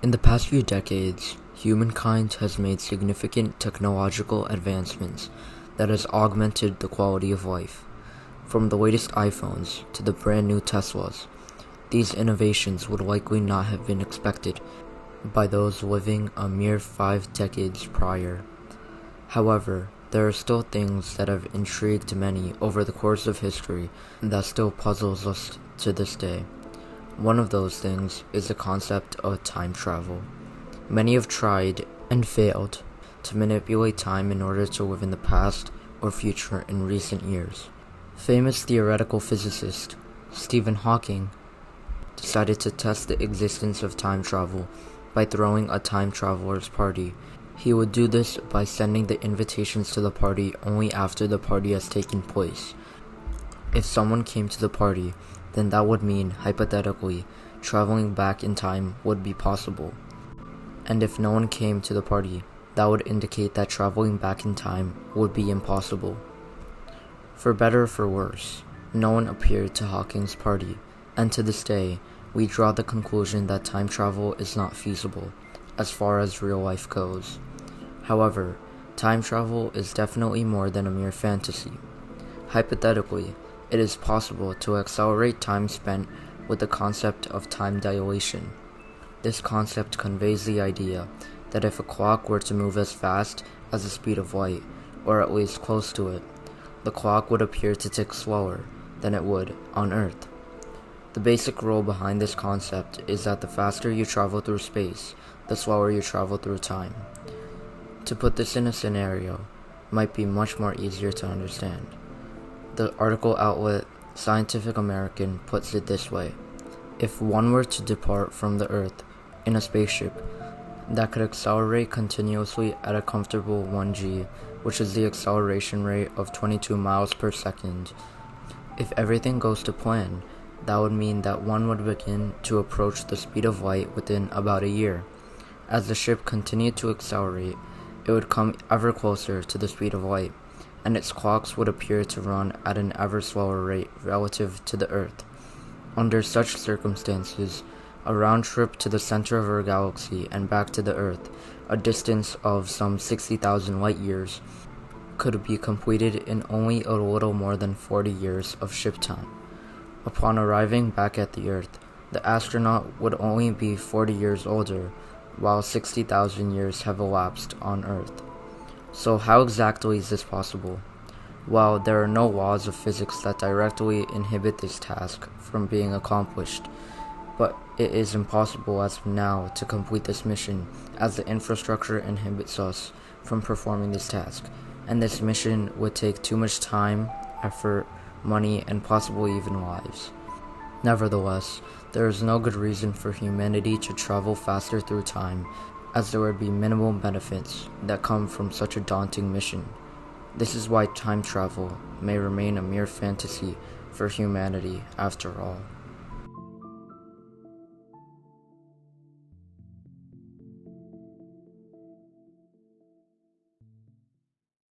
In the past few decades, humankind has made significant technological advancements that has augmented the quality of life. From the latest iPhones to the brand new Teslas, these innovations would likely not have been expected by those living a mere 5 decades prior. However, there are still things that have intrigued many over the course of history that still puzzles us to this day. One of those things is the concept of time travel. Many have tried and failed to manipulate time in order to live in the past or future in recent years. Famous theoretical physicist Stephen Hawking decided to test the existence of time travel by throwing a time traveler's party. He would do this by sending the invitations to the party only after the party has taken place. If someone came to the party, then that would mean, hypothetically, traveling back in time would be possible. And if no one came to the party, that would indicate that traveling back in time would be impossible. For better or for worse, no one appeared to Hawking's party, and to this day, we draw the conclusion that time travel is not feasible, as far as real life goes. However, time travel is definitely more than a mere fantasy. Hypothetically, it is possible to accelerate time spent with the concept of time dilation. This concept conveys the idea that if a clock were to move as fast as the speed of light, or at least close to it, the clock would appear to tick slower than it would on Earth. The basic rule behind this concept is that the faster you travel through space, the slower you travel through time. To put this in a scenario might be much more easier to understand. The article outlet Scientific American puts it this way: if one were to depart from the Earth in a spaceship that could accelerate continuously at a comfortable 1g, which is the acceleration rate of 22 miles per second, if everything goes to plan, that would mean that one would begin to approach the speed of light within about a year. As the ship continued to accelerate, it would come ever closer to the speed of light, and its clocks would appear to run at an ever slower rate relative to the Earth. Under such circumstances, a round trip to the center of our galaxy and back to the Earth, a distance of some 60,000 light years, could be completed in only a little more than 40 years of ship time. Upon arriving back at the Earth, the astronaut would only be 40 years older, while 60,000 years have elapsed on Earth. So how exactly is this possible? Well, there are no laws of physics that directly inhibit this task from being accomplished, but it is impossible as of now to complete this mission, as the infrastructure inhibits us from performing this task, and this mission would take too much time, effort, money, and possibly even lives. Nevertheless, there is no good reason for humanity to travel faster through time, as there would be minimal benefits that come from such a daunting mission. This is why time travel may remain a mere fantasy for humanity after all.